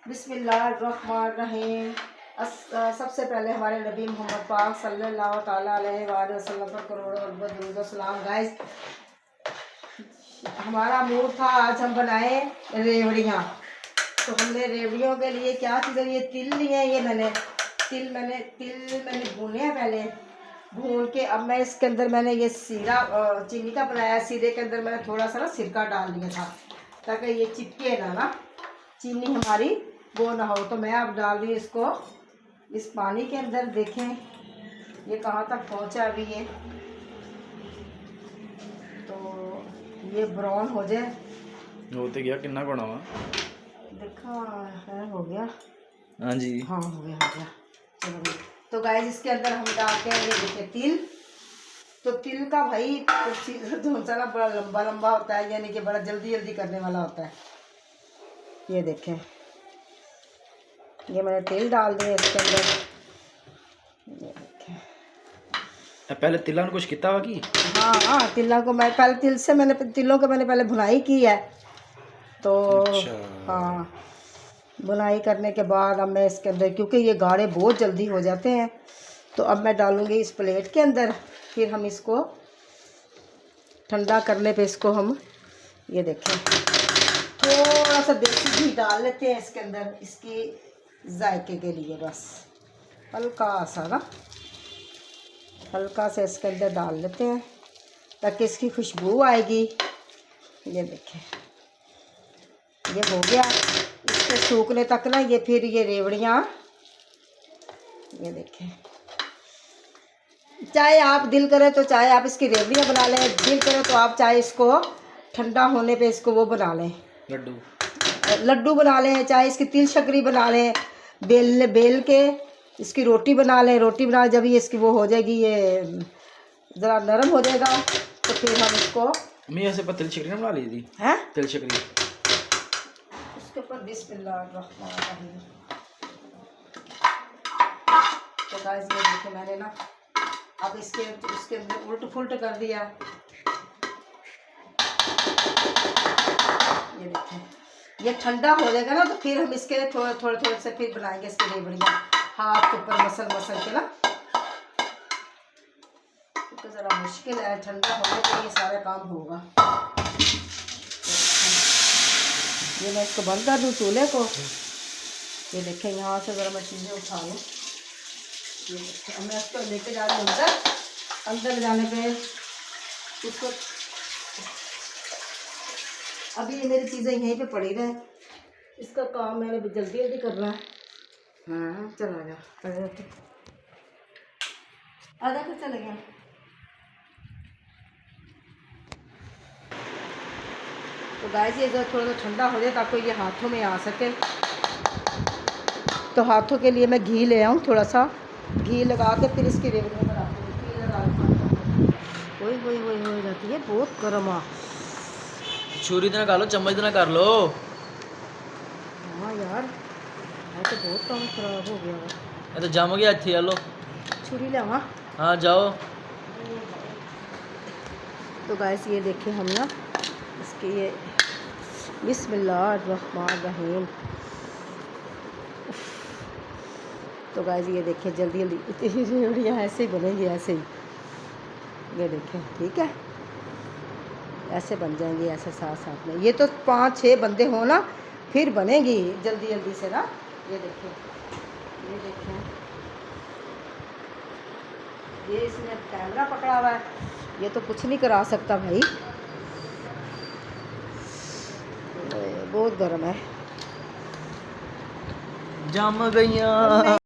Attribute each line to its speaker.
Speaker 1: बिस्मिल्लाहिर्रहमानिर्रहीम। सबसे पहले हमारे नबी मोहम्मद पाक सल्लल्लाहु ताला अलैहि वसल्लम पर करोड़ों दुरूद व सलाम। गाइस, हमारा मूड था आज हम बनाए रेवड़ियाँ। तो हमने रेवड़ियों के लिए क्या चीज़ें, ये तिल लिए हैं, ये तिल मैंने भूने हैं। पहले भून के अब मैं इसके अंदर मैंने ये सीरा चीनी का बनाया। सीरे के अंदर मैंने थोड़ा सा ना सिरका डाल दिया था ताकि ये चिपके ना चीनी हमारी वो ना हो। तो मैं अब डाल रही हूँ इसको इस पानी के अंदर। देखें ये कहाँ तक पहुँचा अभी ये। तो ये ब्राउन हो जाए
Speaker 2: होते गया कितना बना हुआ
Speaker 1: देखा है, हो गया।
Speaker 2: हाँ जी,
Speaker 1: हाँ हो गया। चलो तो गाइस इसके अंदर हम डालते हैं ये देखिए तिल। तो तिल का भाई धोसा ना बड़ा लंबा लंबा होता है, यानी कि बड़ा जल्दी जल्दी करने वाला होता है। ये देखें ये मैंने तेल डाल दिया इसके अंदर। ये देखें
Speaker 2: पहले तिला कुछ किता हुआ की।
Speaker 1: हाँ तिलों को मैं पहले तिलों को मैंने पहले भुनाई की है। तो
Speaker 2: अच्छा।
Speaker 1: हाँ बुनाई करने के बाद अब मैं इसके अंदर, क्योंकि ये गाढ़े बहुत जल्दी हो जाते हैं, तो अब मैं डालूँगी इस प्लेट के अंदर। फिर हम इसको ठंडा करने पे इसको हम ये देखें थोड़ा सा देसी घी डाल लेते हैं इसके अंदर, इसकी जायके के लिए। बस हल्का सा ना, हल्का सा इसके अंदर डाल लेते हैं ताकि इसकी खुशबू आएगी। ये देखें ये हो गया। इसके सूखने तक ना ये फिर ये रेवड़ियाँ, ये देखें चाहे आप दिल करे तो चाहे आप इसकी रेवड़ियाँ बना लें, दिल करे तो आप चाहे इसको ठंडा होने पे इसको वो बना लें, लड्डू बना लें, चाहे इसकी तिल शक्करी बना लें, बेल के इसकी रोटी बना लें। रोटी बना जब ये इसकी वो हो जाएगी, ये ज़रा नरम हो जाएगा, तो फिर हम इसको
Speaker 2: मैं ऐसे पर तिल शक्करी बना ली थी।
Speaker 1: हैं
Speaker 2: तिल शक्करी
Speaker 1: उसके ऊपर बिस्मिल्लाहिर्रहमानिर्रहीम। तो गाइस ये देखो मैंने ना अब इसके अंदर उल्ट फुल्ट कर दिया। ये देखें ये ठंडा हो जाएगा ना, तो फिर हम इसके थोड़े से फिर बनाएंगे इसकी रेवड़ियाँ हाथ के ऊपर मसल के ना, तो ज़रा मुश्किल है। ठंडा होने के लिए सारा काम होगा। ये मैं इसको बंद कर दूँ चूल्हे को। ये देखें यहाँ से ज़रा मैं चीज़ें उठा लूँ। ये देखें मैं इसको लेके जा रही हूँ अंदर जाने पे इसको। अभी ये मेरी चीज़ें यहीं पे पड़ी रहे, इसका काम मैंने जल्दी जल्दी करना है। हाँ चला जा आधा तो चले गया। तो गाइस ये थोड़ा सा ठंडा हो जाए ताकि ये हाथों में आ सके। तो हाथों के लिए मैं घी ले आऊँ, थोड़ा सा घी लगा के फिर इसकी रेवड़ियाँ बनाती हूँ। घी लगा हो जाती है बहुत गर्म।
Speaker 2: छुरी तो ना कर लो, चम्मच तो ना कर लो।
Speaker 1: हाँ यार तो बहुत काम खराब हो गया।
Speaker 2: ये तो जम गया इत्थे लो।
Speaker 1: छुरी ले आवा।
Speaker 2: हाँ जाओ।
Speaker 1: तो गाइस ये देखें हम ना इसकी ये बिस्मिल्लाहिर्रहमानिर्रहीम। तो गाइस ये देखें जल्दी जल्दी इतनी रेवड़ियाँ ऐसे ही बनेंगी, ऐसे ही। ये देखें ठीक है ऐसे बन जाएंगे, ऐसे साथ साथ में। ये तो 5-6 बंदे हो ना फिर बनेगी जल्दी जल्दी से ना। ये देखें ये इसने कैमरा पकड़ा हुआ है, ये तो कुछ नहीं करा सकता भाई, बहुत गर्म है।
Speaker 2: जम गईया।